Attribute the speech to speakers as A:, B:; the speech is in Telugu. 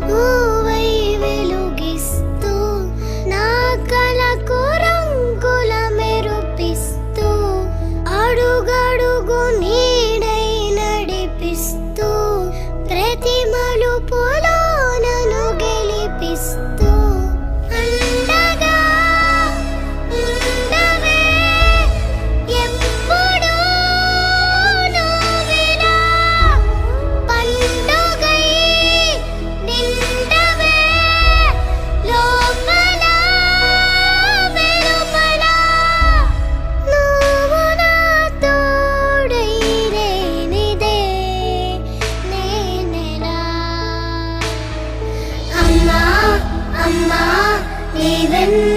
A: నువ్వై వెలుగిస్తూ నా కలకు రంగుల మెరుపిస్తూ అడుగడుగు నీడై నడిపిస్తూ ప్రతి మలుపులో నన్ను గెలిపిస్తూ అండగా ఉండవే ఎప్పుడూ నువ్విలా పండుగై నిండవే లోపల వెలుపల నువ్వు నా తోడై లేనిదే నేనెలా అమ్మా అమ్మా నీ వెన్న